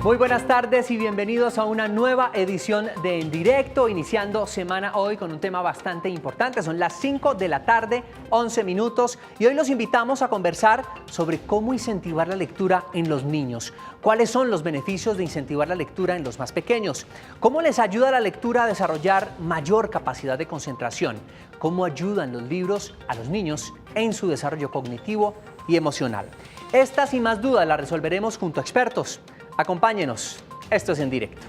Muy buenas tardes y bienvenidos a una nueva edición de En Directo, iniciando semana hoy con un tema bastante importante. Son las 5 de la tarde, 11 minutos, y hoy los invitamos a conversar sobre cómo incentivar la lectura en los niños. ¿Cuáles son los beneficios de incentivar la lectura en los más pequeños? ¿Cómo les ayuda la lectura a desarrollar mayor capacidad de concentración? ¿Cómo ayudan los libros a los niños en su desarrollo cognitivo y emocional? Estas y más dudas las resolveremos junto a expertos. Acompáñenos, esto es En Directo.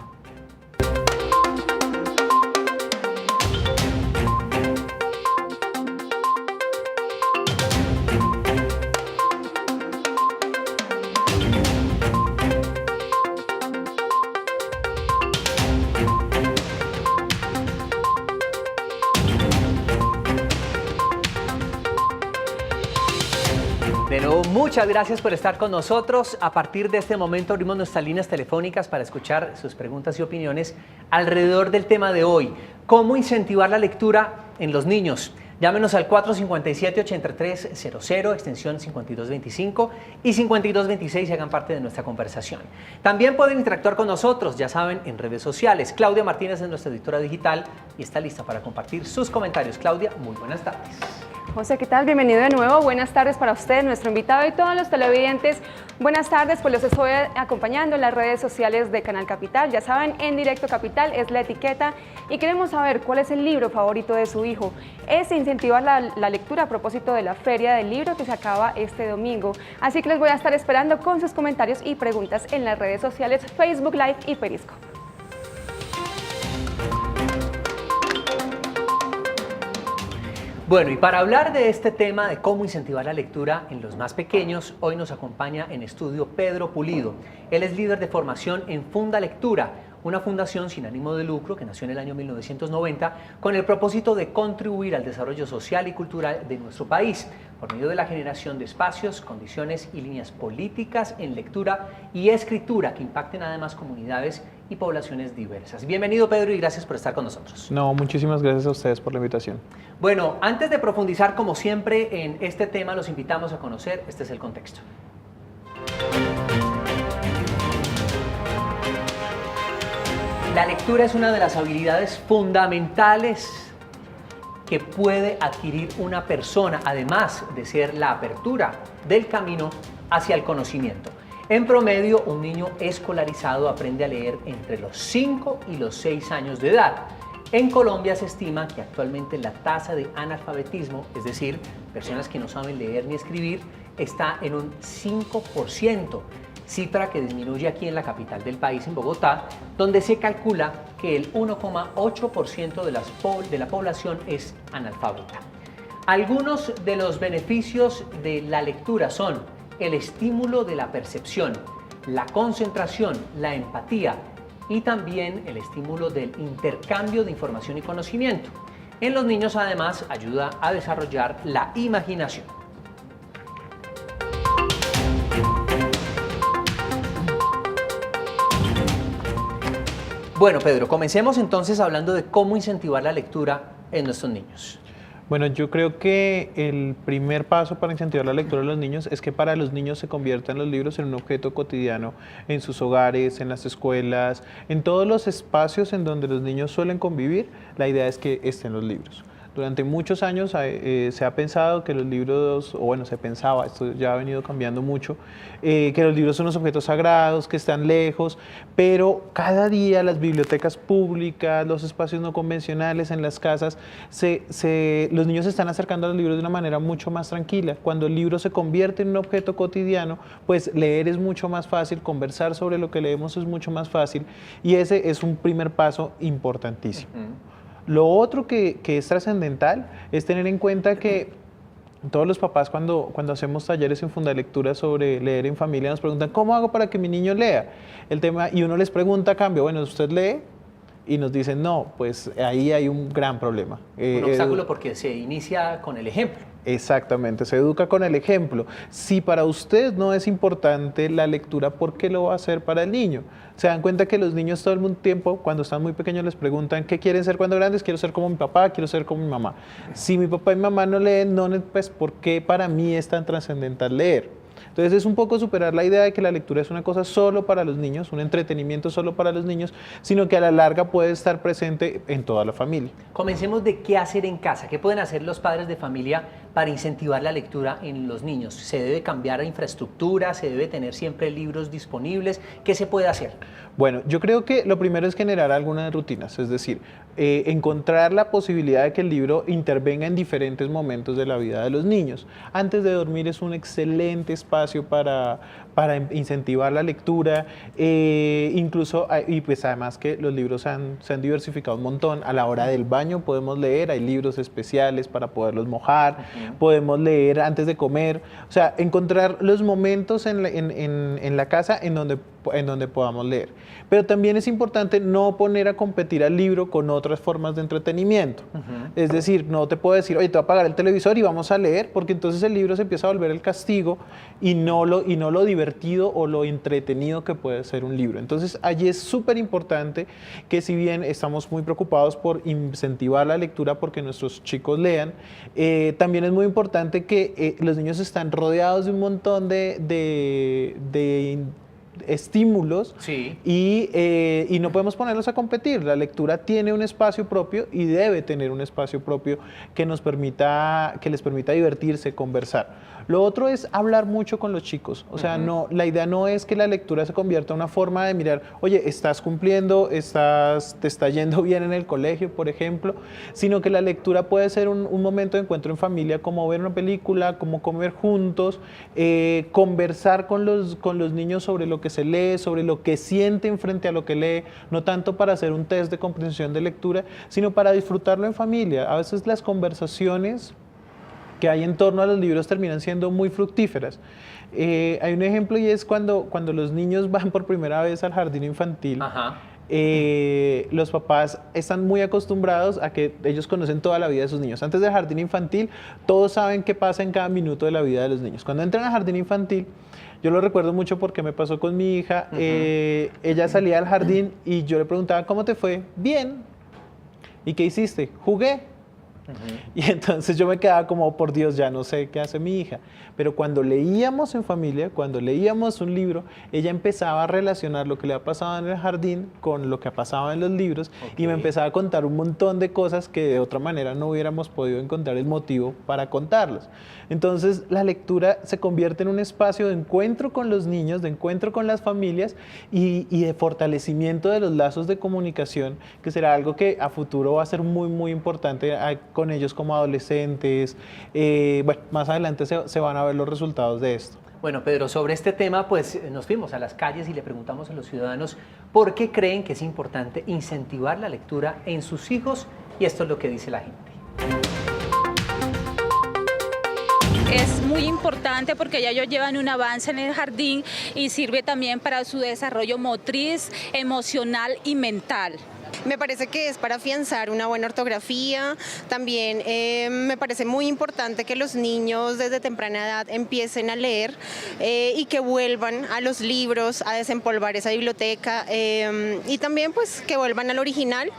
De nuevo, muchas gracias por estar con nosotros. A partir de este momento abrimos nuestras líneas telefónicas para escuchar sus preguntas y opiniones alrededor del tema de hoy. ¿Cómo incentivar la lectura en los niños? Llámenos al 457-8300, extensión 5225 y 5226 y hagan parte de nuestra conversación. También pueden interactuar con nosotros, ya saben, en redes sociales. Claudia Martínez es nuestra editora digital y está lista para compartir sus comentarios. Claudia, muy buenas tardes. José, ¿qué tal? Bienvenido de nuevo. Buenas tardes para usted, nuestro invitado y todos los televidentes. Buenas tardes, pues los estoy acompañando en las redes sociales de Canal Capital. Ya saben, En Directo Capital es la etiqueta y queremos saber cuál es el libro favorito de su hijo. Es incentivar la lectura a propósito de la Feria del Libro que se acaba este domingo. Así que les voy a estar esperando con sus comentarios y preguntas en las redes sociales Facebook Live y Periscope. Bueno, y para hablar de este tema de cómo incentivar la lectura en los más pequeños, hoy nos acompaña en estudio Pedro Pulido. Él es líder de formación en Funda Lectura, una fundación sin ánimo de lucro que nació en el año 1990 con el propósito de contribuir al desarrollo social y cultural de nuestro país por medio de la generación de espacios, condiciones y líneas políticas en lectura y escritura que impacten además comunidades y poblaciones diversas. Bienvenido, Pedro, y gracias por estar con nosotros. No, muchísimas gracias a ustedes por la invitación. Bueno, antes de profundizar, como siempre, en este tema, los invitamos a conocer, este es el contexto. La lectura es una de las habilidades fundamentales que puede adquirir una persona, además de ser la apertura del camino hacia el conocimiento. En promedio, un niño escolarizado aprende a leer entre los 5 y los 6 años de edad. En Colombia se estima que actualmente la tasa de analfabetismo, es decir, personas que no saben leer ni escribir, está en un 5%, cifra que disminuye aquí en la capital del país, en Bogotá, donde se calcula que el 1,8% de la población es analfabeta. Algunos de los beneficios de la lectura son el estímulo de la percepción, la concentración, la empatía y también el estímulo del intercambio de información y conocimiento. En los niños, además, ayuda a desarrollar la imaginación. Bueno, Pedro, comencemos entonces hablando de cómo incentivar la lectura en nuestros niños. Bueno, yo creo que el primer paso para incentivar la lectura de los niños es que para los niños se conviertan los libros en un objeto cotidiano en sus hogares, en las escuelas, en todos los espacios en donde los niños suelen convivir. La idea es que estén los libros. Durante muchos años se ha pensado que los libros, o bueno, se pensaba, esto ya ha venido cambiando mucho, que los libros son los objetos sagrados, que están lejos, pero cada día las bibliotecas públicas, los espacios no convencionales en las casas, los niños se están acercando a los libros de una manera mucho más tranquila. Cuando el libro se convierte en un objeto cotidiano, pues leer es mucho más fácil, conversar sobre lo que leemos es mucho más fácil, y ese es un primer paso importantísimo. Lo otro que es trascendental es tener en cuenta que todos los papás cuando hacemos talleres en Fundalectura sobre leer en familia nos preguntan ¿cómo hago para que mi niño lea? Y uno les pregunta a cambio, bueno, ¿usted lee? Y nos dicen no, pues ahí hay un gran problema. Un obstáculo porque se inicia con el ejemplo. Exactamente, se educa con el ejemplo. Si para usted no es importante la lectura, ¿por qué lo va a hacer para el niño? Se dan cuenta que los niños todo el tiempo, cuando están muy pequeños, les preguntan ¿qué quieren ser cuando grandes? Quiero ser como mi papá, quiero ser como mi mamá. Si mi papá y mamá no leen, pues ¿por qué para mí es tan trascendental leer? Entonces es un poco superar la idea de que la lectura es una cosa solo para los niños, un entretenimiento solo para los niños, sino que a la larga puede estar presente en toda la familia. Comencemos de qué hacer en casa, qué pueden hacer los padres de familia para incentivar la lectura en los niños. ¿Se debe cambiar la infraestructura? ¿Se debe tener siempre libros disponibles? ¿Qué se puede hacer? Bueno, yo creo que lo primero es generar algunas rutinas, es decir, encontrar la posibilidad de que el libro intervenga en diferentes momentos de la vida de los niños. Antes de dormir es un excelente espacio para incentivar la lectura, incluso, y pues además que los libros se han diversificado un montón. A la hora del baño podemos leer, hay libros especiales para poderlos mojar, podemos leer antes de comer, o sea, encontrar los momentos en la casa en donde podamos leer. Pero también es importante no poner a competir al libro con otras formas de entretenimiento. Es decir, no te puedo decir, oye, te voy a apagar el televisor y vamos a leer, porque entonces el libro se empieza a volver el castigo y no lo divertido o lo entretenido que puede ser un libro. Entonces, allí es súper importante que, si bien estamos muy preocupados por incentivar la lectura porque nuestros chicos lean, también es muy importante que los niños están rodeados de un montón de estímulos, sí, y no podemos ponerlos a competir. La lectura tiene un espacio propio y debe tener un espacio propio que les permita divertirse, conversar. Lo otro es hablar mucho con los chicos. O sea, la idea no es que la lectura se convierta en una forma de mirar, oye, estás cumpliendo, te está yendo bien en el colegio, por ejemplo, sino que la lectura puede ser un momento de encuentro en familia, como ver una película, como comer juntos, conversar con los niños sobre lo que se lee, sobre lo que sienten frente a lo que lee, no tanto para hacer un test de comprensión de lectura, sino para disfrutarlo en familia. A veces las conversaciones que hay en torno a los libros terminan siendo muy fructíferas. Hay un ejemplo, y es cuando los niños van por primera vez al jardín infantil. Los papás están muy acostumbrados a que ellos conocen toda la vida de sus niños. Antes del jardín infantil, todos saben qué pasa en cada minuto de la vida de los niños. Cuando entran al jardín infantil, yo lo recuerdo mucho porque me pasó con mi hija. Ella salía al jardín y yo le preguntaba, ¿cómo te fue? Bien. ¿Y qué hiciste? Jugué. Y entonces yo me quedaba como, por Dios, ya no sé qué hace mi hija. Pero cuando leíamos en familia, cuando leíamos un libro, ella empezaba a relacionar lo que le ha pasado en el jardín con lo que ha pasado en los libros, y me empezaba a contar un montón de cosas que de otra manera no hubiéramos podido encontrar el motivo para contarlas. Entonces la lectura se convierte en un espacio de encuentro con los niños, de encuentro con las familias y de fortalecimiento de los lazos de comunicación, que será algo que a futuro va a ser muy, muy importante con ellos como adolescentes. Bueno, más adelante se van a ver los resultados de esto. Bueno, Pedro, sobre este tema, pues nos fuimos a las calles y le preguntamos a los ciudadanos por qué creen que es importante incentivar la lectura en sus hijos, y esto es lo que dice la gente. Es muy importante porque ya ellos llevan un avance en el jardín y sirve también para su desarrollo motriz, emocional y mental. Me parece que es para afianzar una buena ortografía. También me parece muy importante que los niños desde temprana edad empiecen a leer y que vuelvan a los libros, a desempolvar esa biblioteca, y también pues que vuelvan al original.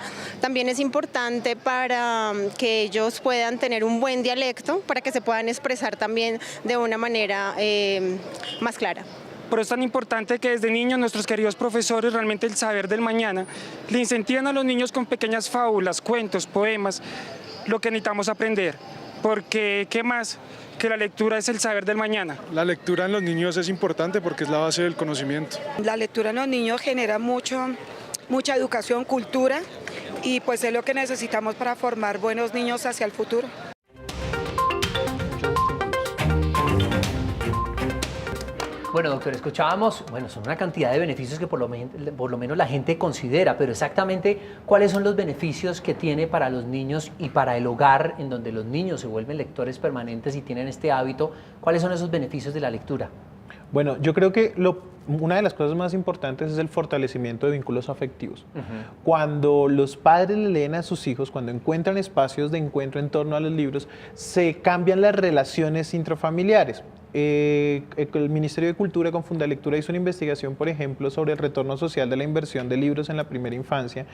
También es importante para que ellos puedan tener un buen dialecto, para que se puedan expresar también de una manera más clara. Por eso es tan importante que desde niños nuestros queridos profesores, realmente el saber del mañana, le incentivan a los niños con pequeñas fábulas, cuentos, poemas, lo que necesitamos aprender. Porque, ¿qué más? Que la lectura es el saber del mañana. La lectura en los niños es importante porque es la base del conocimiento. La lectura en los niños genera mucha educación, cultura, y pues es lo que necesitamos para formar buenos niños hacia el futuro. Bueno, doctor, escuchábamos, son una cantidad de beneficios que por lo menos la gente considera, pero exactamente cuáles son los beneficios que tiene para los niños y para el hogar en donde los niños se vuelven lectores permanentes y tienen este hábito. ¿Cuáles son esos beneficios de la lectura? Bueno, yo creo que una de las cosas más importantes es el fortalecimiento de vínculos afectivos. Cuando los padres le leen a sus hijos, cuando encuentran espacios de encuentro en torno a los libros, se cambian las relaciones intrafamiliares. el Ministerio de Cultura con Fundalectura hizo una investigación, por ejemplo, sobre el retorno social de la inversión de libros en la primera infancia.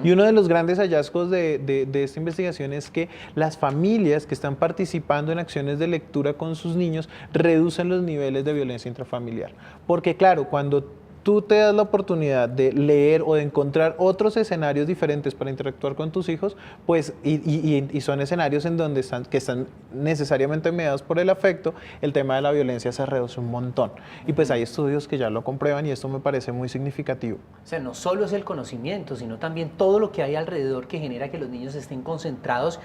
Y uno de los grandes hallazgos de esta investigación es que las familias que están participando en acciones de lectura con sus niños reducen los niveles de violencia intrafamiliar. Porque claro, cuando tú te das la oportunidad de leer o de encontrar otros escenarios diferentes para interactuar con tus hijos, pues, y son escenarios en donde están necesariamente mediados por el afecto, el tema de la violencia se reduce un montón. Y pues hay estudios que ya lo comprueban y esto me parece muy significativo. O sea, no solo es el conocimiento, sino también todo lo que hay alrededor que genera que los niños estén concentrados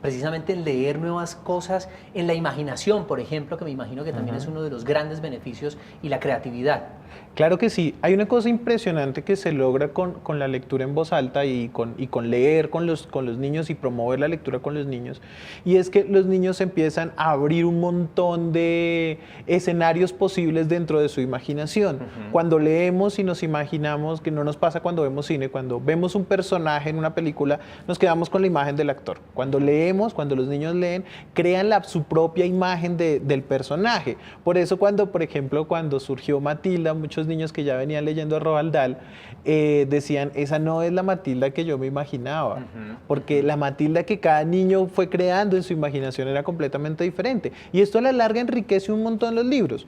precisamente en leer nuevas cosas, en la imaginación, por ejemplo, que me imagino que también es uno de los grandes beneficios, y la creatividad. Claro que sí. Hay una cosa impresionante que se logra con la lectura en voz alta y con leer con los niños y promover la lectura con los niños, y es que los niños empiezan a abrir un montón de escenarios posibles dentro de su imaginación. Cuando leemos y nos imaginamos, que no nos pasa cuando vemos cine, cuando vemos un personaje en una película, nos quedamos con la imagen del actor. Cuando leemos, cuando los niños leen, crean su propia imagen del personaje. Por eso por ejemplo, cuando surgió Matilda, muchos niños que ya venían leyendo a Roald Dahl decían, esa no es la Matilda que yo me imaginaba, porque la Matilda que cada niño fue creando en su imaginación era completamente diferente. Y esto a la larga enriquece un montón los libros.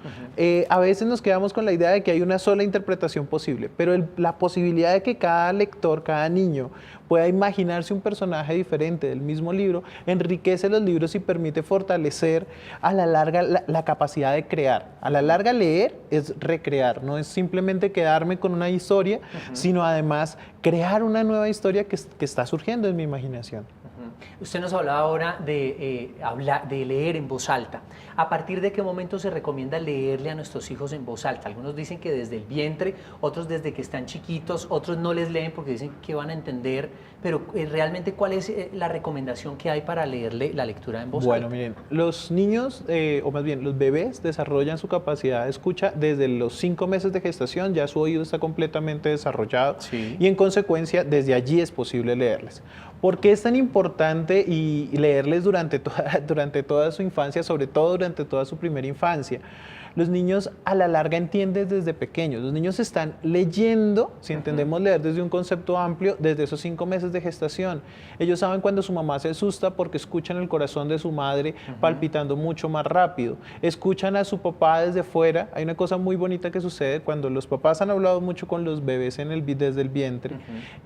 A veces nos quedamos con la idea de que hay una sola interpretación posible, pero la posibilidad de que cada lector, cada niño, pueda imaginarse un personaje diferente del mismo libro, enriquece los libros y permite fortalecer a la larga la capacidad de crear. A la larga leer es recrear, no es simplemente quedarme con una historia, sino además crear una nueva historia que está surgiendo en mi imaginación. Usted nos hablaba ahora de leer en voz alta. ¿A partir de qué momento se recomienda leerle a nuestros hijos en voz alta? Algunos dicen que desde el vientre, otros desde que están chiquitos, otros no les leen porque dicen que van a entender, pero realmente ¿cuál es la recomendación que hay para leerle la lectura en voz alta? Bueno, miren, los niños, o más bien los bebés, desarrollan su capacidad de escucha desde los 5 meses de gestación, ya su oído está completamente desarrollado, y en consecuencia desde allí es posible leerles. ¿Por qué es tan importante y leerles durante toda su infancia, sobre todo durante toda su primera infancia? Los niños a la larga entienden desde pequeños. Los niños están leyendo, si entendemos leer desde un concepto amplio, desde esos 5 meses de gestación. Ellos saben cuando su mamá se asusta porque escuchan el corazón de su madre palpitando mucho más rápido. Escuchan a su papá desde fuera. Hay una cosa muy bonita que sucede cuando los papás han hablado mucho con los bebés desde el vientre.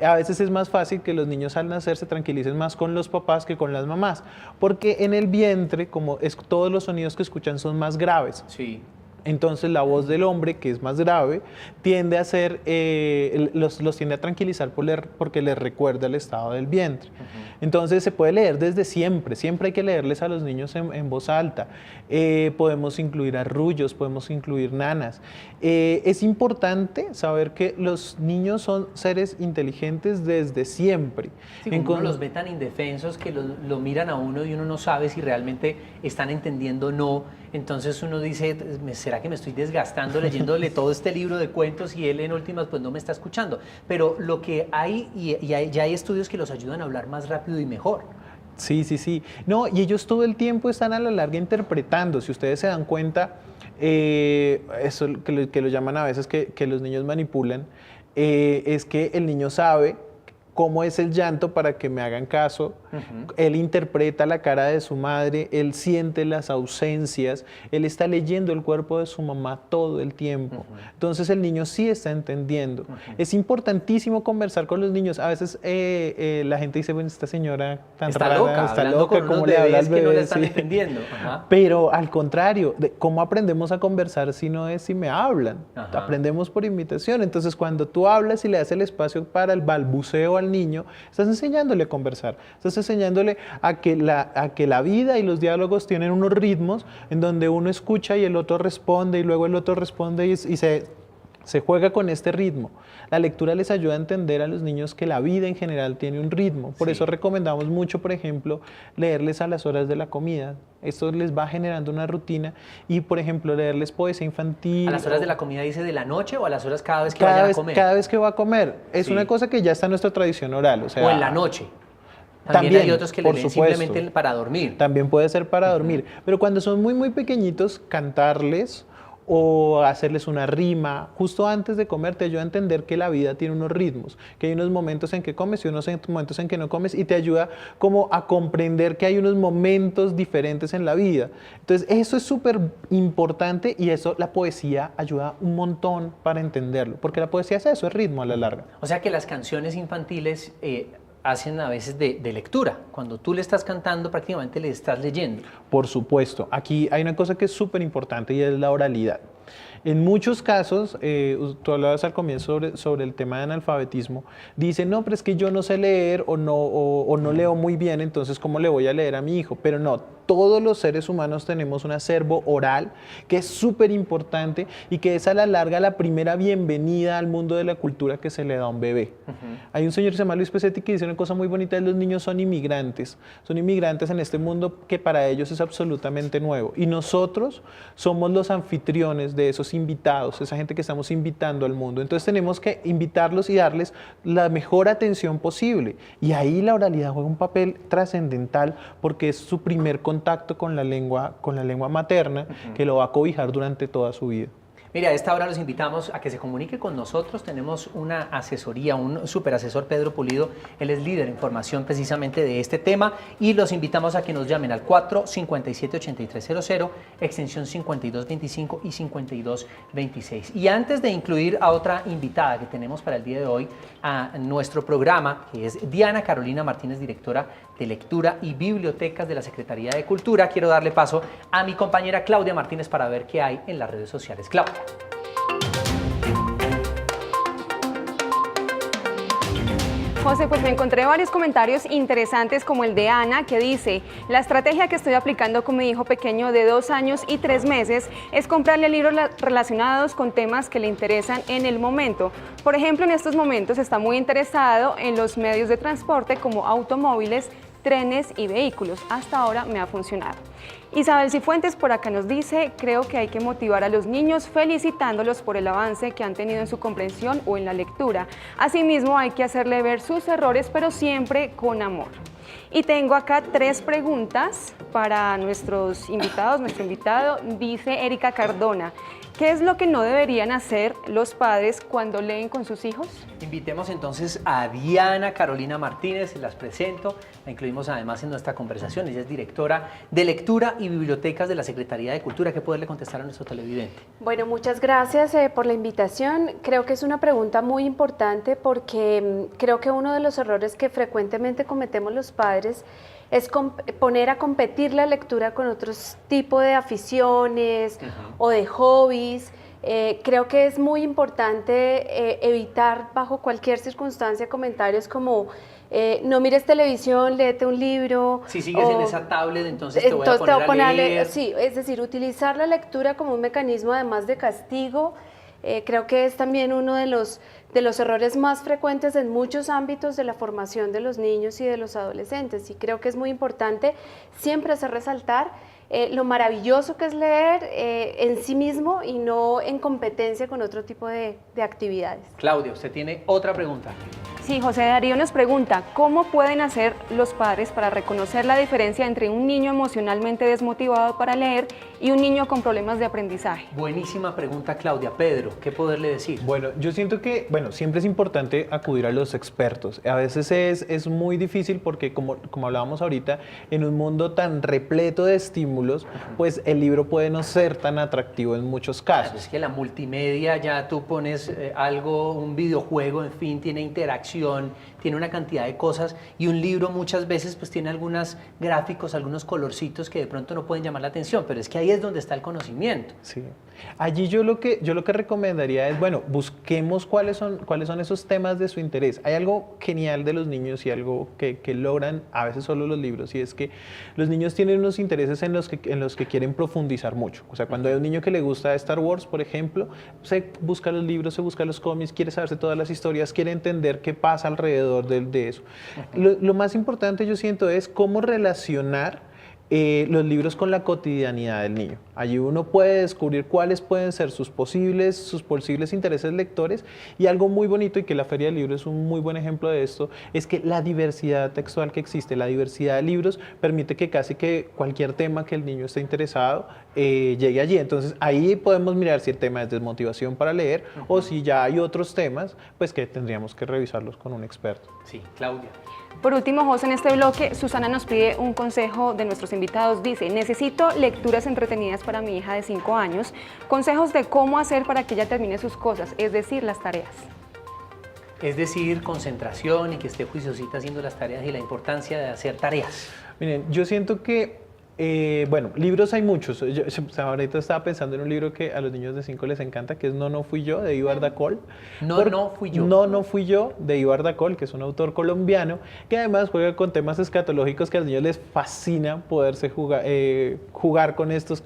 A veces es más fácil que los niños al nacer se tranquilicen más con los papás que con las mamás, porque en el vientre, todos los sonidos que escuchan son más graves. Sí. Entonces la voz del hombre, que es más grave, tiende a los tiende a tranquilizar porque les recuerda el estado del vientre. Entonces se puede leer desde siempre hay que leerles a los niños en voz alta. Podemos incluir arrullos, podemos incluir nanas. Es importante saber que los niños son seres inteligentes desde siempre. Sí, uno los ve tan indefensos que lo miran a uno y uno no sabe si realmente están entendiendo o no. Entonces uno dice, ¿será que me estoy desgastando leyéndole todo este libro de cuentos y él en últimas pues no me está escuchando? Pero lo que hay, ya hay estudios que los ayudan a hablar más rápido y mejor. Sí. No, y ellos todo el tiempo están a la larga interpretando. Si ustedes se dan cuenta, eso que lo llaman a veces que los niños manipulan, es que el niño sabe cómo es el llanto para que me hagan caso. Él interpreta la cara de su madre, él siente las ausencias, él está leyendo el cuerpo de su mamá todo el tiempo. Entonces el niño sí está entendiendo. Es importantísimo conversar con los niños. A veces la gente dice, bueno, esta señora tan está rara, está loca, ¿cómo le habla al bebé? Que no le están entendiendo. Pero al contrario, ¿cómo aprendemos a conversar si no es si me hablan? Aprendemos por imitación. Entonces cuando tú hablas y le das el espacio para el balbuceo al niño, estás enseñándole a conversar, estás enseñándole a que la vida y los diálogos tienen unos ritmos en donde uno escucha y el otro responde y luego el otro responde y se juega con este ritmo. La lectura les ayuda a entender a los niños que la vida en general tiene un ritmo. Por eso recomendamos mucho, por ejemplo, leerles a las horas de la comida. Esto les va generando una rutina y, por ejemplo, leerles poesía infantil. ¿A las horas de la comida dice de la noche o a las horas cada vez que vayan a comer? Cada vez que va a comer. Es una cosa que ya está en nuestra tradición oral. O en la noche. También hay otros que le por leen supuesto. simplemente para dormir. También puede ser para dormir, pero cuando son muy, muy pequeñitos, cantarles o hacerles una rima justo antes de comer te ayuda a entender que la vida tiene unos ritmos, que hay unos momentos en que comes y unos momentos en que no comes, y te ayuda como a comprender que hay unos momentos diferentes en la vida. Entonces eso es súper importante, y eso la poesía ayuda un montón para entenderlo, porque la poesía es eso, es ritmo a la larga. O sea que las canciones infantiles hacen a veces de lectura. Cuando tú le estás cantando, prácticamente le estás leyendo. Por supuesto, aquí hay una cosa que es súper importante y es la oralidad. En muchos casos, tú hablabas al comienzo sobre el tema de analfabetismo, dicen, no, pero es que yo no sé leer o no leo muy bien, entonces ¿cómo le voy a leer a mi hijo? Pero no, todos los seres humanos tenemos un acervo oral que es súper importante y que es a la larga la primera bienvenida al mundo de la cultura que se le da a un bebé. Hay un señor que se llama Luis Pesetti que dice una cosa muy bonita: los niños son inmigrantes en este mundo que para ellos es absolutamente nuevo, y nosotros somos los anfitriones de esos invitados, esa gente que estamos invitando al mundo. Entonces tenemos que invitarlos y darles la mejor atención posible, y ahí la oralidad juega un papel trascendental porque es su primer contacto con la lengua materna, que lo va a cobijar durante toda su vida. Mira, a esta hora los invitamos a que se comunique con nosotros. Tenemos una asesoría, un superasesor, Pedro Pulido. Él es líder en formación precisamente de este tema, y los invitamos a que nos llamen al 457-8300, extensión 5225 y 5226. Y antes de incluir a otra invitada que tenemos para el día de hoy a nuestro programa, que es Diana Carolina Martínez, directora de Lectura y Bibliotecas de la Secretaría de Cultura, quiero darle paso a mi compañera Claudia Martínez para ver qué hay en las redes sociales. Claudia. José, pues me encontré varios comentarios interesantes, como el de Ana, que dice: la estrategia que estoy aplicando con mi hijo pequeño de 2 años y 3 meses es comprarle libros relacionados con temas que le interesan en el momento. Por ejemplo, en estos momentos está muy interesado en los medios de transporte como automóviles, trenes y vehículos. Hasta ahora me ha funcionado. Isabel Cifuentes por acá nos dice: creo que hay que motivar a los niños felicitándolos por el avance que han tenido en su comprensión o en la lectura. Asimismo, hay que hacerle ver sus errores, pero siempre con amor. Y tengo acá 3 preguntas para nuestros invitados. Nuestro invitado, dice Erika Cardona: ¿qué es lo que no deberían hacer los padres cuando leen con sus hijos? Invitemos entonces a Diana Carolina Martínez, las presento, la incluimos además en nuestra conversación. Ella es directora de Lectura y Bibliotecas de la Secretaría de Cultura. ¿Qué poderle contestar a nuestro televidente? Bueno, muchas gracias por la invitación. Creo que es una pregunta muy importante porque creo que uno de los errores que frecuentemente cometemos los padres es poner a competir la lectura con otros tipos de aficiones o de hobbies. Creo que es muy importante evitar bajo cualquier circunstancia comentarios como no mires televisión, léete un libro. Si sigues en esa tablet, entonces te voy a poner a leer. Sí, es decir, utilizar la lectura como un mecanismo además de castigo. Creo que es también uno de los errores más frecuentes en muchos ámbitos de la formación de los niños y de los adolescentes, y creo que es muy importante siempre hacer resaltar lo maravilloso que es leer en sí mismo y no en competencia con otro tipo de actividades. Claudia, usted tiene otra pregunta. Sí, José Darío nos pregunta: ¿cómo pueden hacer los padres para reconocer la diferencia entre un niño emocionalmente desmotivado para leer y un niño con problemas de aprendizaje? Buenísima pregunta, Claudia. Pedro, ¿qué poderle decir? Bueno, yo siento que, siempre es importante acudir a los expertos. A veces es muy difícil porque, como hablábamos ahorita, en un mundo tan repleto de estímulos, pues el libro puede no ser tan atractivo en muchos casos. Claro, es que la multimedia, ya tú pones algo, un videojuego, en fin, tiene interacción, tiene una cantidad de cosas, y un libro muchas veces pues tiene algunos gráficos, algunos colorcitos que de pronto no pueden llamar la atención, pero es que ahí es donde está el conocimiento. Sí. Allí yo lo que recomendaría es, busquemos cuáles son esos temas de su interés. Hay algo genial de los niños y algo que logran a veces solo los libros, y es que los niños tienen unos intereses en los que quieren profundizar mucho. O sea, cuando hay un niño que le gusta Star Wars, por ejemplo, se busca los libros, se busca los cómics, quiere saberse todas las historias, quiere entender qué pasa alrededor de eso. Lo más importante, yo siento, es cómo relacionar los libros con la cotidianidad del niño. Allí uno puede descubrir cuáles pueden ser sus posibles intereses lectores, y algo muy bonito, y que la Feria del Libro es un muy buen ejemplo de esto, es que la diversidad textual que existe, la diversidad de libros, permite que casi que cualquier tema que el niño esté interesado llegue allí. Entonces ahí podemos mirar si el tema es desmotivación para leer o si ya hay otros temas, pues que tendríamos que revisarlos con un experto. Sí, Claudia. Por último, José, en este bloque, Susana nos pide un consejo de nuestros invitados. Dice, necesito lecturas entretenidas para mi hija de 5 años, consejos de cómo hacer para que ella termine sus cosas, es decir, las tareas. Es decir, concentración y que esté juiciosita haciendo las tareas y la importancia de hacer tareas. Miren, yo siento que bueno, libros hay muchos. Yo ahorita estaba pensando en un libro que a los niños de 5 les encanta, que es No, no fui yo, de Ibar Dacol. No fui yo. No, no fui yo, de Ibar Dacol, que es un autor colombiano, que además juega con temas escatológicos que a los niños les fascina poderse jugar con estos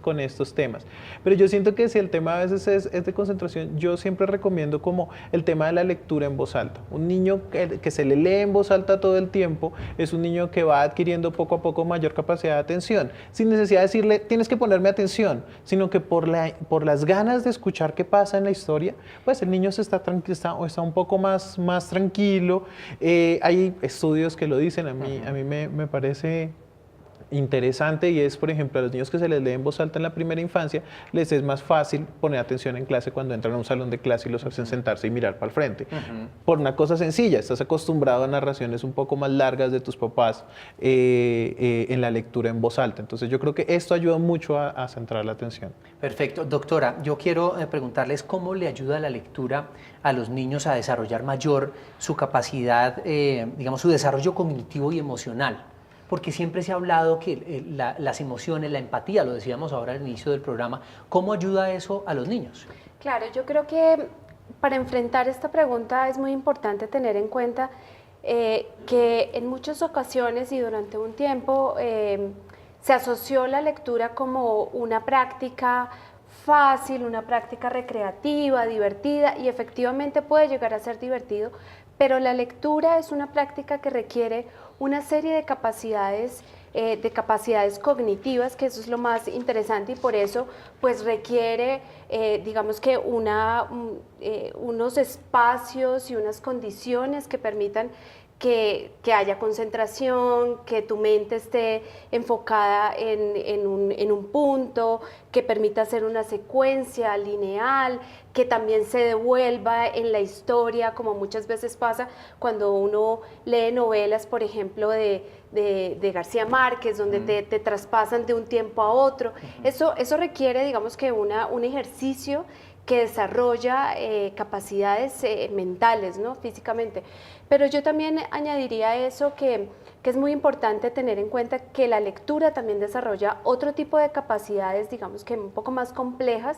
temas. Pero yo siento que si el tema a veces es de concentración, yo siempre recomiendo como el tema de la lectura en voz alta. Un niño que se le lee en voz alta todo el tiempo es un niño que va adquiriendo poco a poco mayor capacidad de atención, sin necesidad de decirle, tienes que ponerme atención, sino que por las ganas de escuchar qué pasa en la historia, pues el niño está un poco más tranquilo. Hay estudios que lo dicen, a mí me parece interesante, y es, por ejemplo, a los niños que se les lee en voz alta en la primera infancia, les es más fácil poner atención en clase cuando entran a un salón de clase y los hacen sentarse y mirar para el frente. Por una cosa sencilla, estás acostumbrado a narraciones un poco más largas de tus papás en la lectura en voz alta. Entonces yo creo que esto ayuda mucho a centrar la atención. Perfecto. Doctora, yo quiero preguntarles cómo le ayuda la lectura a los niños a desarrollar mayor su capacidad, digamos, su desarrollo cognitivo y emocional. Porque siempre se ha hablado que las emociones, la empatía, lo decíamos ahora al inicio del programa, ¿cómo ayuda eso a los niños? Claro, yo creo que para enfrentar esta pregunta es muy importante tener en cuenta que en muchas ocasiones y durante un tiempo se asoció la lectura como una práctica fácil, una práctica recreativa, divertida, y efectivamente puede llegar a ser divertido, pero la lectura es una práctica que requiere una serie de capacidades cognitivas, que eso es lo más interesante, y por eso pues requiere, digamos que unos espacios y unas condiciones que permitan que haya concentración, que tu mente esté enfocada en un punto, que permita hacer una secuencia lineal, que también se devuelva en la historia, como muchas veces pasa cuando uno lee novelas, por ejemplo, de García Márquez, donde te traspasan de un tiempo a otro. Eso requiere, digamos que un ejercicio que desarrolla capacidades mentales, ¿no? Físicamente. Pero yo también añadiría a eso que es muy importante tener en cuenta que la lectura también desarrolla otro tipo de capacidades, digamos que un poco más complejas,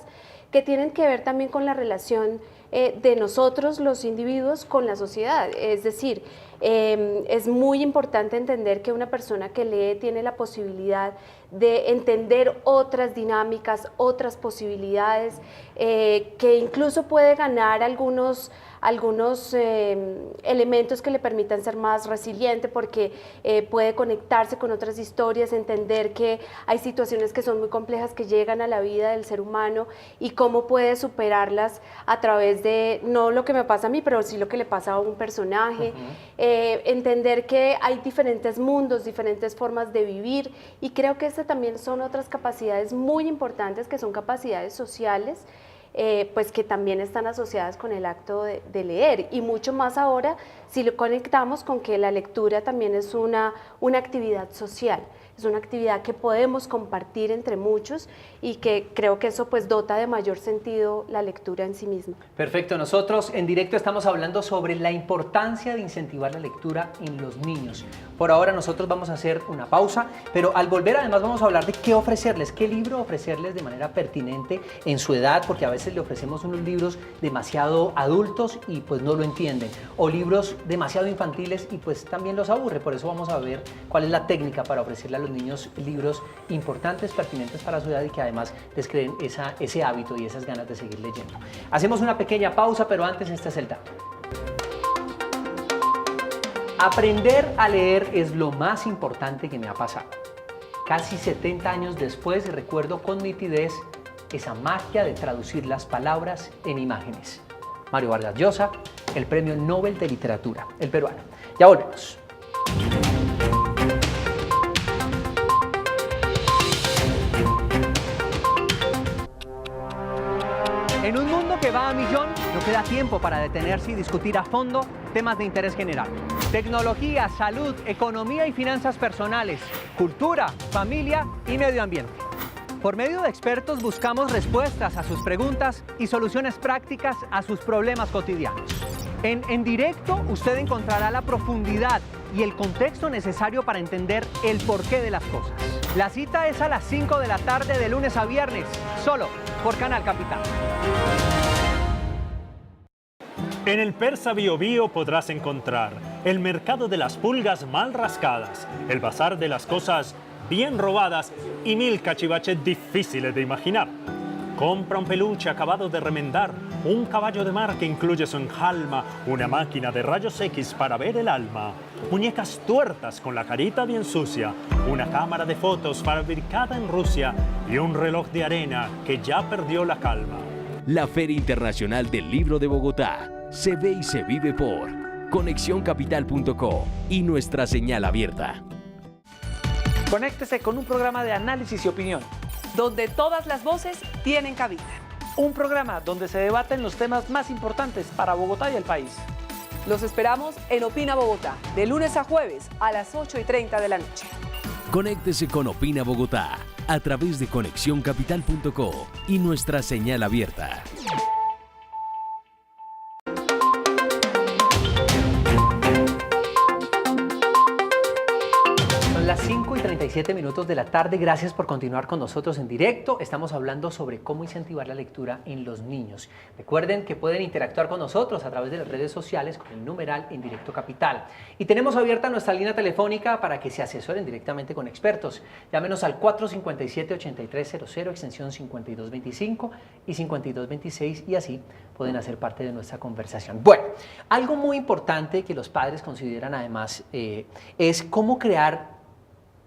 que tienen que ver también con la relación de nosotros, los individuos, con la sociedad. Es decir, es muy importante entender que una persona que lee tiene la posibilidad de entender otras dinámicas, otras posibilidades, que incluso puede ganar algunos elementos que le permitan ser más resiliente, porque puede conectarse con otras historias, entender que hay situaciones que son muy complejas que llegan a la vida del ser humano y cómo puede superarlas a través de, no lo que me pasa a mí, pero sí lo que le pasa a un personaje. Entender que hay diferentes mundos, diferentes formas de vivir, y creo que estas también son otras capacidades muy importantes, que son capacidades sociales, pues que también están asociadas con el acto de leer, y mucho más ahora si lo conectamos con que la lectura también es una actividad social. Es una actividad que podemos compartir entre muchos, y que creo que eso pues dota de mayor sentido la lectura en sí misma. Perfecto, nosotros en directo estamos hablando sobre la importancia de incentivar la lectura en los niños. Por ahora nosotros vamos a hacer una pausa, pero al volver además vamos a hablar de qué ofrecerles, qué libro ofrecerles de manera pertinente en su edad, porque a veces le ofrecemos unos libros demasiado adultos y pues no lo entienden, o libros demasiado infantiles y pues también los aburre. Por eso vamos a ver cuál es la técnica para ofrecerle a los niños libros importantes, pertinentes para su edad, y que además les creen ese hábito y esas ganas de seguir leyendo. Hacemos una pequeña pausa, pero antes este es el dato. Aprender a leer es lo más importante que me ha pasado. Casi 70 años después recuerdo con nitidez esa magia de traducir las palabras en imágenes. Mario Vargas Llosa, el Premio Nobel de Literatura, el peruano. Ya volvemos. En un mundo que va a millón, no queda tiempo para detenerse y discutir a fondo temas de interés general. Tecnología, salud, economía y finanzas personales, cultura, familia y medio ambiente. Por medio de expertos buscamos respuestas a sus preguntas y soluciones prácticas a sus problemas cotidianos. En directo usted encontrará la profundidad y el contexto necesario para entender el porqué de las cosas. La cita es a las 5 de la tarde de lunes a viernes, solo por Canal Capital. En el Persa Bio Bio podrás encontrar el mercado de las pulgas mal rascadas, el bazar de las cosas bien robadas y 1000 cachivaches difíciles de imaginar. Compra un peluche acabado de remendar, un caballo de mar que incluye su enjalma, una máquina de rayos X para ver el alma, muñecas tuertas con la carita bien sucia, una cámara de fotos fabricada en Rusia y un reloj de arena que ya perdió la calma. La Feria Internacional del Libro de Bogotá se ve y se vive por ConexionCapital.co y nuestra señal abierta. Conéctese con un programa de análisis y opinión, donde todas las voces tienen cabida. Un programa donde se debaten los temas más importantes para Bogotá y el país. Los esperamos en Opina Bogotá, de lunes a jueves a las 8:30 de la noche. Conéctese con Opina Bogotá a través de ConexionCapital.co y nuestra señal abierta. Las 5:37 de la tarde, gracias por continuar con nosotros en directo. Estamos hablando sobre cómo incentivar la lectura en los niños. Recuerden que pueden interactuar con nosotros a través de las redes sociales con el numeral en Directo Capital. Y tenemos abierta nuestra línea telefónica para que se asesoren directamente con expertos. Llámenos al 457-8300, extensión 5225 y 5226 y así pueden hacer parte de nuestra conversación. Bueno, algo muy importante que los padres consideran además es cómo crear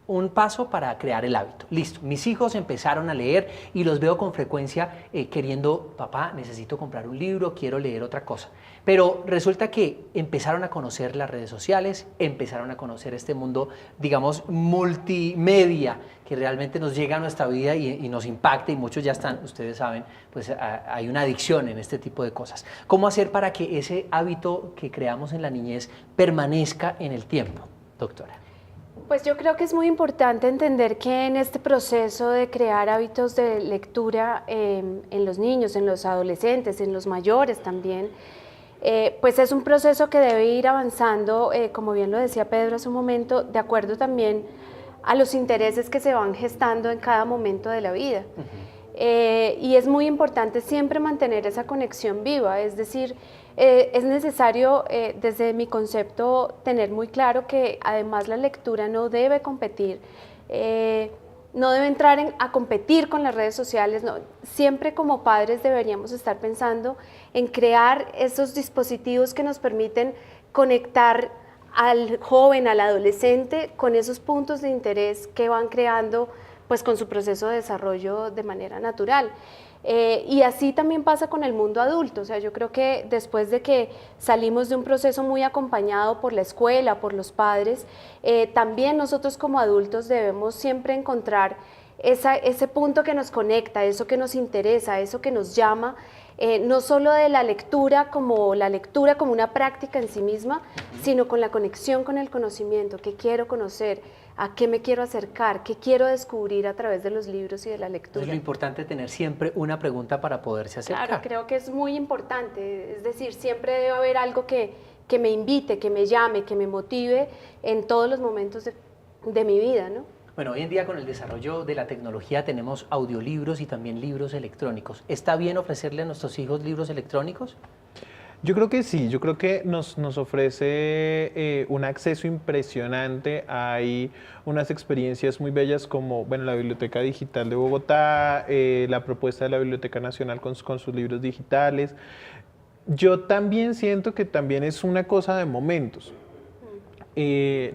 un paso para crear el hábito. Listo, mis hijos empezaron a leer y los veo con frecuencia queriendo, papá, necesito comprar un libro, quiero leer otra cosa. Pero resulta que empezaron a conocer las redes sociales, empezaron a conocer este mundo, digamos, multimedia, que realmente nos llega a nuestra vida y nos impacta y muchos ya están, ustedes saben, pues hay una adicción en este tipo de cosas. ¿Cómo hacer para que ese hábito que creamos en la niñez permanezca en el tiempo, doctora? Pues yo creo que es muy importante entender que en este proceso de crear hábitos de lectura en los niños, en los adolescentes, en los mayores también, pues es un proceso que debe ir avanzando, como bien lo decía Pedro hace un momento, de acuerdo también a los intereses que se van gestando en cada momento de la vida. Y es muy importante siempre mantener esa conexión viva, es decir, es necesario desde mi concepto tener muy claro que además la lectura no debe competir, no debe entrar a competir con las redes sociales, no. Siempre como padres deberíamos estar pensando en crear esos dispositivos que nos permiten conectar al joven, al adolescente con esos puntos de interés que van creando pues con su proceso de desarrollo de manera natural. Y así también pasa con el mundo adulto, o sea, yo creo que después de que salimos de un proceso muy acompañado por la escuela, por los padres, también nosotros como adultos debemos siempre encontrar ese punto que nos conecta, eso que nos interesa, eso que nos llama, no solo de la lectura como una práctica en sí misma, sino con la conexión con el conocimiento, que quiero conocer, a qué me quiero acercar, qué quiero descubrir a través de los libros y de la lectura. Es lo importante tener siempre una pregunta para poderse acercar. Claro, creo que es muy importante, es decir, siempre debe haber algo que me invite, que me llame, que me motive en todos los momentos de mi vida, ¿no? Bueno, hoy en día con el desarrollo de la tecnología tenemos audiolibros y también libros electrónicos. ¿Está bien ofrecerle a nuestros hijos libros electrónicos? Yo creo que sí, yo creo que nos ofrece un acceso impresionante. Hay unas experiencias muy bellas como, bueno, la Biblioteca Digital de Bogotá, la propuesta de la Biblioteca Nacional con sus libros digitales. Yo también siento que también es una cosa de momentos.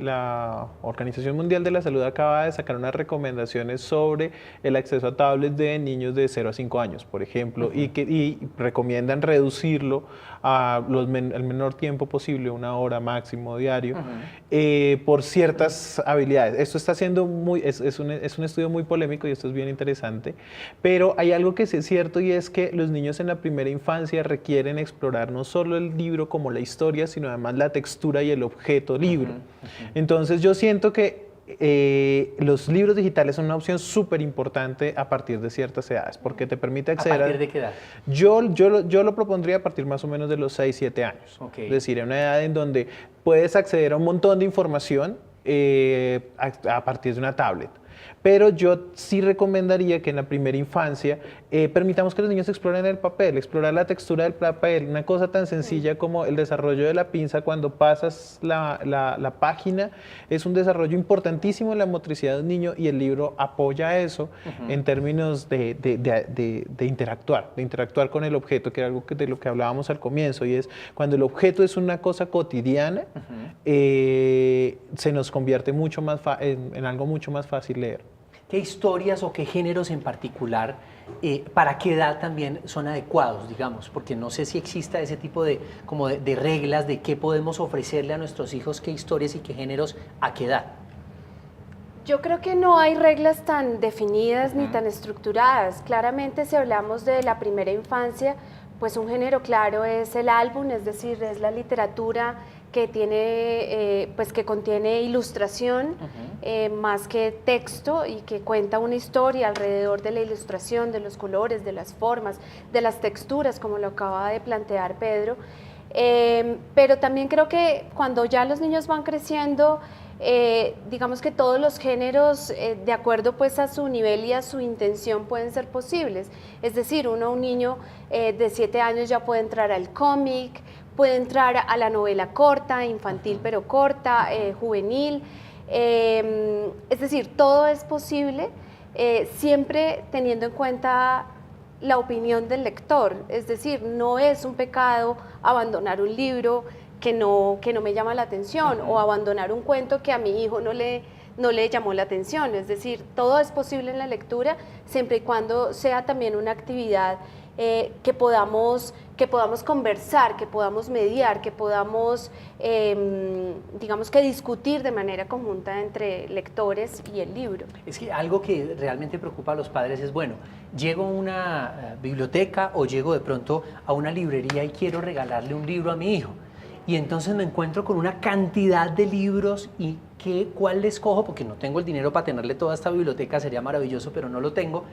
la Organización Mundial de la Salud acaba de sacar unas recomendaciones sobre el acceso a tablets de niños de 0 a 5 años, por ejemplo, y recomiendan reducirlo al menor tiempo posible, 1 hora máximo diario, por ciertas habilidades. Esto está siendo es un estudio muy polémico y esto es bien interesante, pero hay algo que sí es cierto y es que los niños en la primera infancia requieren explorar no solo el libro como la historia, sino además la textura y el objeto libro. Entonces yo siento que los libros digitales son una opción súper importante a partir de ciertas edades, porque te permite acceder ¿A partir de qué edad? Yo lo propondría a partir más o menos de los 6, 7 años. Es decir, en una edad en donde puedes acceder a un montón de información a partir de una tablet. Pero yo sí recomendaría que en la primera infancia permitamos que los niños exploren el papel, explorar la textura del papel, una cosa tan sencilla como el desarrollo de la pinza cuando pasas la página, es un desarrollo importantísimo en la motricidad de un niño y el libro apoya eso en términos de interactuar con el objeto, que era algo de lo que hablábamos al comienzo, y es cuando el objeto es una cosa cotidiana, se nos convierte mucho más en algo mucho más fácil leer. ¿Qué historias o qué géneros en particular, para qué edad también son adecuados, digamos? Porque no sé si exista ese tipo de reglas de qué podemos ofrecerle a nuestros hijos, qué historias y qué géneros, a qué edad. Yo creo que no hay reglas tan definidas ni tan estructuradas. Claramente, si hablamos de la primera infancia, pues un género claro es el álbum, es decir, es la literatura que tiene, pues que contiene ilustración más que texto y que cuenta una historia alrededor de la ilustración, de los colores, de las formas, de las texturas, como lo acaba de plantear Pedro. Pero también creo que cuando ya los niños van creciendo, digamos que todos los géneros, de acuerdo pues a su nivel y a su intención, pueden ser posibles. Es decir, un niño de 7 años ya puede entrar al cómic, puede entrar a la novela corta, infantil pero corta, juvenil. Es decir, todo es posible, siempre teniendo en cuenta la opinión del lector. Es decir, no es un pecado abandonar un libro que no me llama la atención, o abandonar un cuento que a mi hijo no le llamó la atención. Es decir, todo es posible en la lectura, siempre y cuando sea también una actividad que podamos conversar, que podamos mediar, que podamos, digamos que discutir de manera conjunta entre lectores y el libro. Es que algo que realmente preocupa a los padres es, bueno, llego a una biblioteca o llego de pronto a una librería y quiero regalarle un libro a mi hijo. Y entonces me encuentro con una cantidad de libros y ¿cuál les escojo? Porque no tengo el dinero para tenerle toda esta biblioteca, sería maravilloso, pero no lo tengo.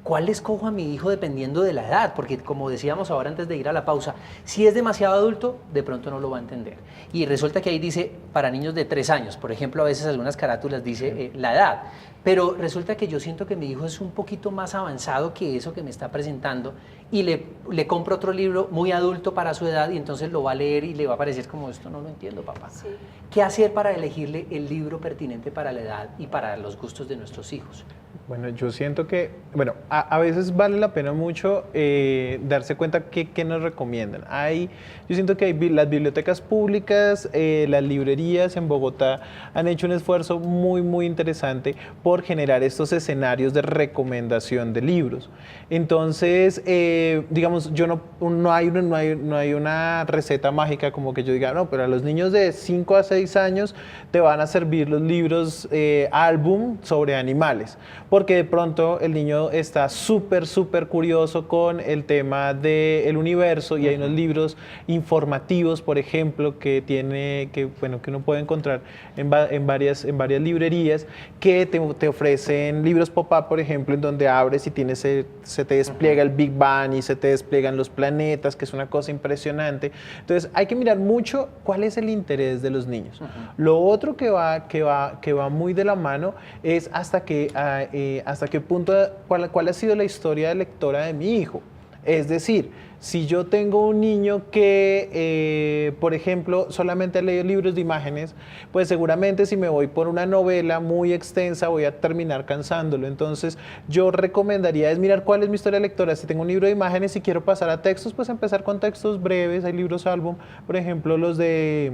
¿Cuál le escojo a mi hijo dependiendo de la edad? Porque como decíamos ahora antes de ir a la pausa, si es demasiado adulto, de pronto no lo va a entender. Y resulta que ahí dice para niños de 3 años, por ejemplo, a veces algunas carátulas dice la edad. Pero resulta que yo siento que mi hijo es un poquito más avanzado que eso que me está presentando y le compro otro libro muy adulto para su edad y entonces lo va a leer y le va a parecer como, esto no lo entiendo, papá. Sí. ¿Qué hacer para elegirle el libro pertinente para la edad y para los gustos de nuestros hijos? Bueno, yo siento que, a veces vale la pena mucho darse cuenta qué nos recomiendan. Yo siento que las bibliotecas públicas, las librerías en Bogotá han hecho un esfuerzo muy, muy interesante por generar estos escenarios de recomendación de libros. Entonces, digamos, no hay una receta mágica como que yo diga, no, pero a los niños de 5 a 6 años te van a servir los libros álbum sobre animales, porque de pronto el niño está súper curioso con el tema del universo y hay unos libros informativos, por ejemplo, que uno puede encontrar en varias librerías que te ofrecen libros pop-up, por ejemplo, en donde abres y se te despliega el Big Bang y se te despliegan los planetas, que es una cosa impresionante. Entonces hay que mirar mucho cuál es el interés de los niños. Lo otro que va muy de la mano es hasta qué punto, cuál ha sido la historia lectora de mi hijo. Es decir, si yo tengo un niño que, por ejemplo, solamente ha leído libros de imágenes, pues seguramente si me voy por una novela muy extensa voy a terminar cansándolo. Entonces yo recomendaría es mirar cuál es mi historia lectora. Si tengo un libro de imágenes y quiero pasar a textos, pues empezar con textos breves. Hay libros álbum, por ejemplo, los de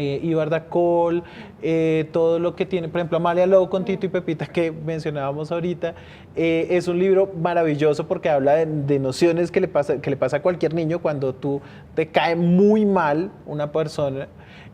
Ibardacol, todo lo que tiene, por ejemplo, Amalia Lowe con Tito y Pepita que mencionábamos ahorita, es un libro maravilloso porque habla de nociones que le pasa a cualquier niño cuando tú te cae muy mal una persona.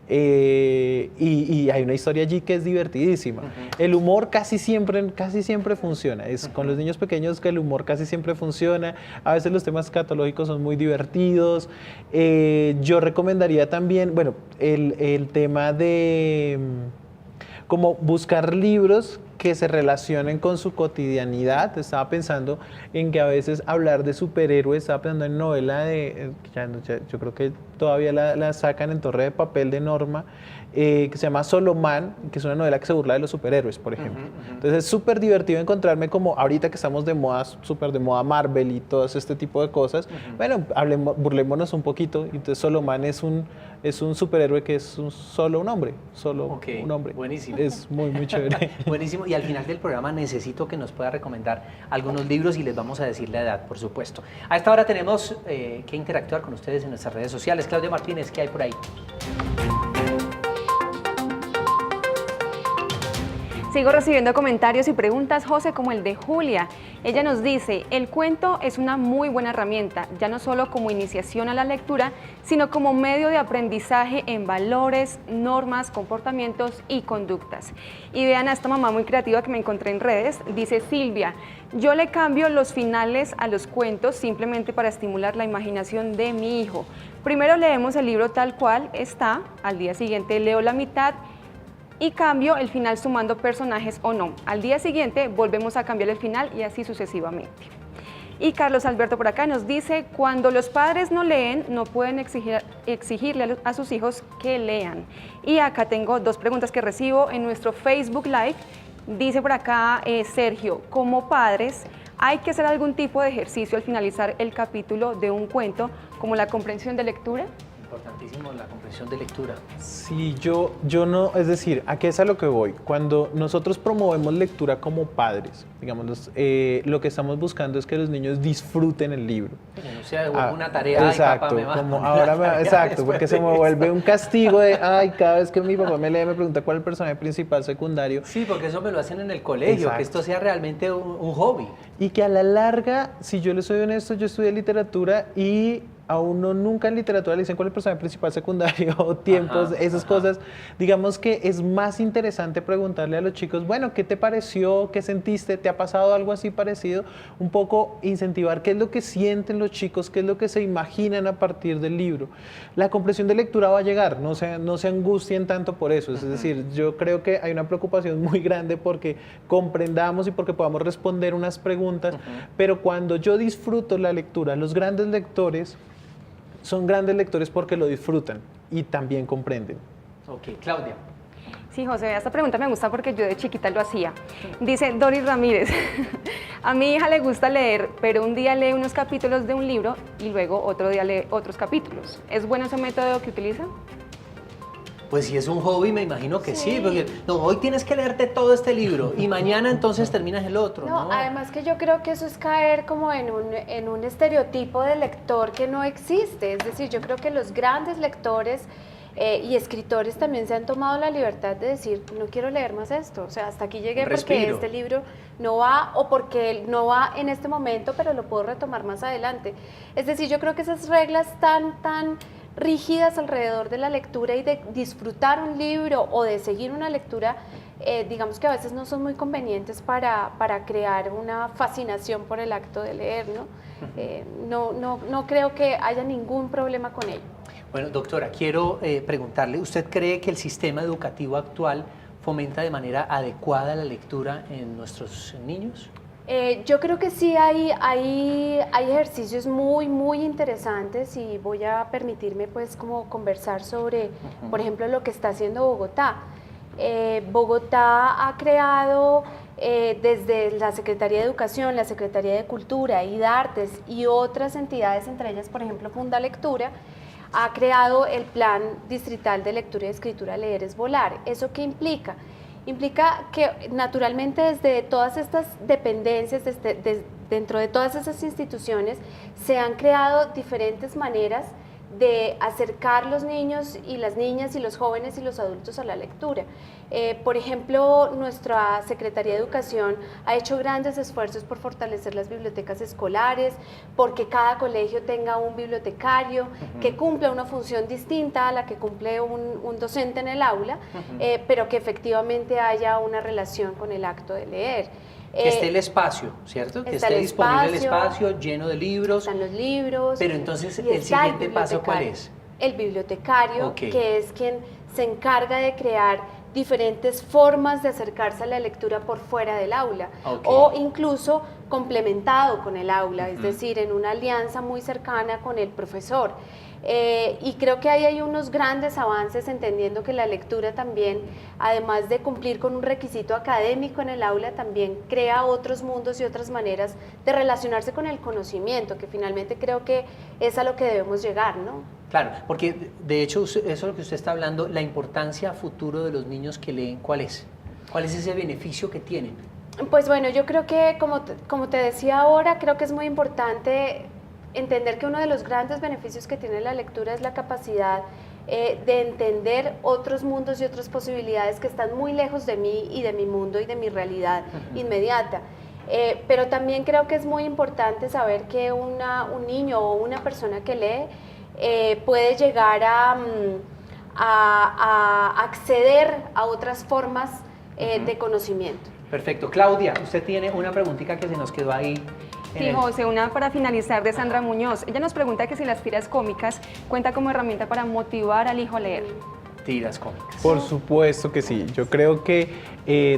Y hay una historia allí que es divertidísima. El humor casi siempre funciona. Es con los niños pequeños que el humor casi siempre funciona. A veces los temas escatológicos son muy divertidos. Yo recomendaría también, bueno, el tema de como buscar libros que se relacionen con su cotidianidad. Estaba pensando en que a veces hablar de superhéroes, estaba pensando en novela yo creo que todavía la sacan en Torre de Papel de Norma, que se llama Solomán, que es una novela que se burla de los superhéroes, por ejemplo. Entonces es súper divertido encontrarme como ahorita que estamos de moda, súper de moda Marvel y todo este tipo de cosas. Bueno, burlémonos un poquito. Entonces Solomán es un superhéroe que es solo un hombre. Buenísimo. Es muy chévere. Buenísimo. Y al final del programa necesito que nos pueda recomendar algunos libros y les vamos a decir la edad, por supuesto. A esta hora tenemos que interactuar con ustedes en nuestras redes sociales. Claudia Martínez, ¿qué hay por ahí? Sigo recibiendo comentarios y preguntas, José, como el de Julia. Ella nos dice, el cuento es una muy buena herramienta, ya no solo como iniciación a la lectura, sino como medio de aprendizaje en valores, normas, comportamientos y conductas. Y vean a esta mamá muy creativa que me encontré en redes, dice Silvia, yo le cambio los finales a los cuentos simplemente para estimular la imaginación de mi hijo. Primero leemos el libro tal cual está, al día siguiente leo la mitad, y cambio el final sumando personajes o no. Al día siguiente volvemos a cambiar el final y así sucesivamente. Y Carlos Alberto por acá nos dice, cuando los padres no leen, no pueden exigirle a sus hijos que lean. Y acá tengo dos preguntas que recibo en nuestro Facebook Live. Dice por acá Sergio, como padres, ¿hay que hacer algún tipo de ejercicio al finalizar el capítulo de un cuento, como la comprensión de lectura? Importantísimo la comprensión de lectura. Sí, yo no, es decir, ¿a qué es a lo que voy? Cuando nosotros promovemos lectura como padres, digamos, lo que estamos buscando es que los niños disfruten el libro. O sea, una tarea, exacto, ay, papá, como ahora exacto, porque se me vuelve un castigo de, ay, cada vez que mi papá me lee me pregunta cuál es el personaje principal, secundario. Sí, porque eso me lo hacen en el colegio, exacto. Que esto sea realmente un hobby. Y que a la larga, si yo le soy honesto, yo estudié literatura y a uno nunca en literatura le dicen cuál es el personaje principal, secundario, o tiempos, esas cosas. Digamos que es más interesante preguntarle a los chicos, bueno, ¿qué te pareció? ¿Qué sentiste? ¿Te ha pasado algo así parecido? Un poco incentivar qué es lo que sienten los chicos, qué es lo que se imaginan a partir del libro. La comprensión de lectura va a llegar, no se angustien tanto por eso. Es decir, yo creo que hay una preocupación muy grande porque comprendamos y porque podamos responder unas preguntas, pero cuando yo disfruto la lectura, los grandes lectores son grandes lectores porque lo disfrutan y también comprenden. Ok, Claudia. Sí, José, esta pregunta me gusta porque yo de chiquita lo hacía. Dice Doris Ramírez, a mi hija le gusta leer, pero un día lee unos capítulos de un libro y luego otro día lee otros capítulos. ¿Es bueno ese método que utiliza? Pues si es un hobby, me imagino que sí, porque no, hoy tienes que leerte todo este libro y mañana entonces terminas el otro, ¿no? Además que yo creo que eso es caer como en un estereotipo de lector que no existe. Es decir, yo creo que los grandes lectores y escritores también se han tomado la libertad de decir, no quiero leer más esto, o sea, hasta aquí llegué porque este libro no va o porque no va en este momento, pero lo puedo retomar más adelante. Es decir, yo creo que esas reglas tan rígidas alrededor de la lectura y de disfrutar un libro o de seguir una lectura, digamos que a veces no son muy convenientes para crear una fascinación por el acto de leer, ¿no? No creo que haya ningún problema con ello. Bueno, doctora, quiero preguntarle, ¿usted cree que el sistema educativo actual fomenta de manera adecuada la lectura en nuestros niños? Yo creo que sí hay ejercicios muy interesantes y voy a permitirme pues como conversar sobre, por ejemplo, lo que está haciendo Bogotá. Bogotá ha creado desde la Secretaría de Educación, la Secretaría de Cultura y de Artes y otras entidades, entre ellas, por ejemplo, Fundalectura, ha creado el Plan Distrital de Lectura y Escritura Leer es Volar. ¿Eso qué implica? Implica que naturalmente desde todas estas dependencias, dentro de todas esas instituciones, se han creado diferentes maneras de acercar los niños y las niñas y los jóvenes y los adultos a la lectura. Por ejemplo, nuestra Secretaría de Educación ha hecho grandes esfuerzos por fortalecer las bibliotecas escolares, porque cada colegio tenga un bibliotecario que cumpla una función distinta a la que cumple un docente en el aula, pero que efectivamente haya una relación con el acto de leer. Que esté el espacio, ¿cierto? Que esté disponible el espacio lleno de libros. Están los libros. Pero entonces, ¿el siguiente paso cuál es? El bibliotecario, que es quien se encarga de crear diferentes formas de acercarse a la lectura por fuera del aula, o incluso complementado con el aula, es decir, en una alianza muy cercana con el profesor. Y creo que ahí hay unos grandes avances, entendiendo que la lectura también, además de cumplir con un requisito académico en el aula, también crea otros mundos y otras maneras de relacionarse con el conocimiento, que finalmente creo que es a lo que debemos llegar, ¿no? Claro, porque de hecho eso es lo que usted está hablando, la importancia a futuro de los niños que leen, ¿cuál es? ¿Cuál es ese beneficio que tienen? Pues bueno, yo creo que, como te decía ahora, creo que es muy importante entender que uno de los grandes beneficios que tiene la lectura es la capacidad de entender otros mundos y otras posibilidades que están muy lejos de mí y de mi mundo y de mi realidad inmediata. Pero también creo que es muy importante saber que un niño o una persona que lee puede llegar a acceder a otras formas de conocimiento. Perfecto. Claudia, usted tiene una preguntita que se nos quedó ahí. Sí, José, una para finalizar de Sandra Muñoz. Ella nos pregunta que si las tiras cómicas cuenta como herramienta para motivar al hijo a leer. Tiras cómicas. Por supuesto que sí. Yo creo que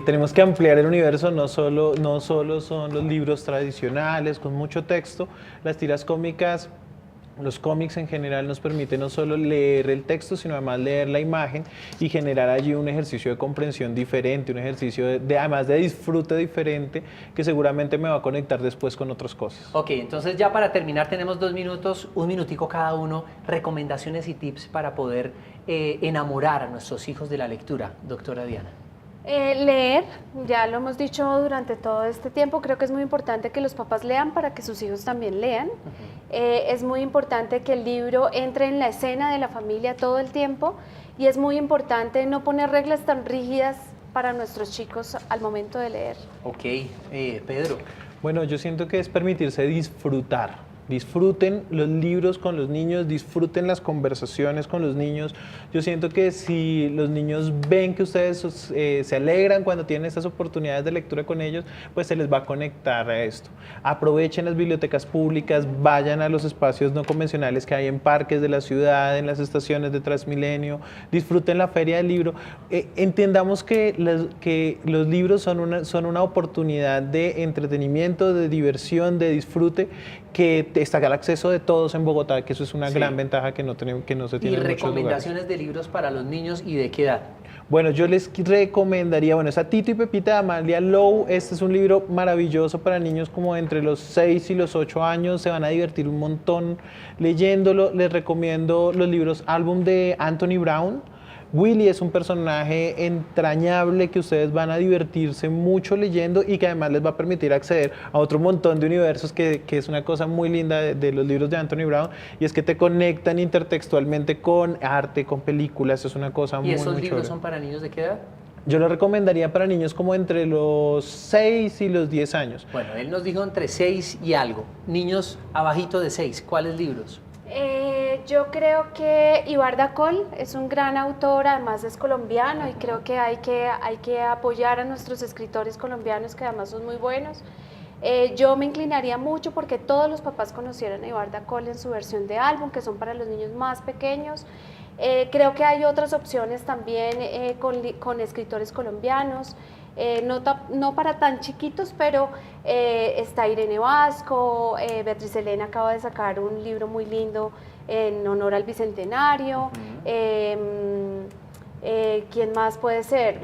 tenemos que ampliar el universo, no solo son los libros tradicionales con mucho texto, las tiras cómicas. Los cómics en general nos permiten no solo leer el texto, sino además leer la imagen y generar allí un ejercicio de comprensión diferente, un ejercicio además de disfrute diferente, que seguramente me va a conectar después con otras cosas. Ok, entonces ya para terminar tenemos 2 minutos, un minutico cada uno, recomendaciones y tips para poder enamorar a nuestros hijos de la lectura, doctora Diana. Leer, ya lo hemos dicho durante todo este tiempo, creo que es muy importante que los papás lean para que sus hijos también lean. Es muy importante que el libro entre en la escena de la familia todo el tiempo, y es muy importante no poner reglas tan rígidas para nuestros chicos al momento de leer. Ok, Pedro. Bueno, yo siento que es permitirse disfrutar. Disfruten los libros con los niños, disfruten las conversaciones con los niños. Yo siento que si los niños ven que ustedes se alegran cuando tienen estas oportunidades de lectura con ellos, pues se les va a conectar a esto. Aprovechen las bibliotecas públicas, vayan a los espacios no convencionales que hay en parques de la ciudad, en las estaciones de Transmilenio, disfruten la feria del libro. Entendamos que los libros son una oportunidad de entretenimiento, de diversión, de disfrute, que está al acceso de todos en Bogotá, que eso es una gran ventaja que no se tiene en muchos lugares. ¿Y recomendaciones de libros para los niños y de qué edad? Bueno, yo les recomendaría, es a Tito y Pepita de Amalia Low. Este es un libro maravilloso para niños como entre los 6 y los 8 años, se van a divertir un montón leyéndolo. Les recomiendo los libros Álbum de Anthony Brown. Willy es un personaje entrañable que ustedes van a divertirse mucho leyendo y que además les va a permitir acceder a otro montón de universos, que es una cosa muy linda de los libros de Anthony Brown, y es que te conectan intertextualmente con arte, con películas. Es una cosa muy chévere. ¿Y esos libros son para niños de qué edad? Yo lo recomendaría para niños como entre los 6 y los 10 años. Bueno, él nos dijo entre 6 y algo. Niños abajito de 6, ¿cuáles libros? Yo creo que Ibar Dacol es un gran autor, además es colombiano, y creo que hay que apoyar a nuestros escritores colombianos, que además son muy buenos. Yo me inclinaría mucho porque todos los papás conocieran a Ibar Dacol en su versión de álbum, que son para los niños más pequeños. Creo que hay otras opciones también con escritores colombianos. No para tan chiquitos, pero está Irene Vasco, Beatriz Elena acaba de sacar un libro muy lindo en honor al Bicentenario. ¿Quién más puede ser?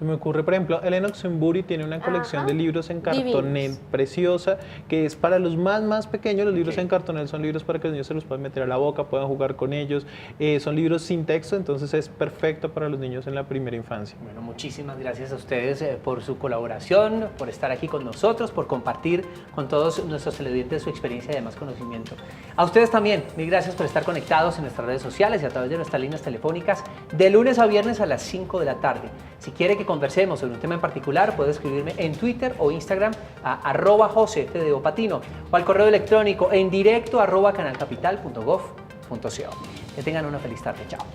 Se me ocurre, por ejemplo, Elena Oxenbury tiene una colección de libros en cartonel preciosa, que es para los más pequeños. Los libros en cartonel son libros para que los niños se los puedan meter a la boca, puedan jugar con ellos. Son libros sin texto, entonces es perfecto para los niños en la primera infancia. Bueno, muchísimas gracias a ustedes por su colaboración, por estar aquí con nosotros, por compartir con todos nuestros televidentes su experiencia y además conocimiento. A ustedes también, mil gracias por estar conectados en nuestras redes sociales y a través de nuestras líneas telefónicas de lunes a viernes a las 5 de la tarde. Si quiere que conversemos sobre un tema en particular, puede escribirme en Twitter o Instagram a @josetdopatino o al correo electrónico en directo @canalcapital.gov.co. Que tengan una feliz tarde. Chao.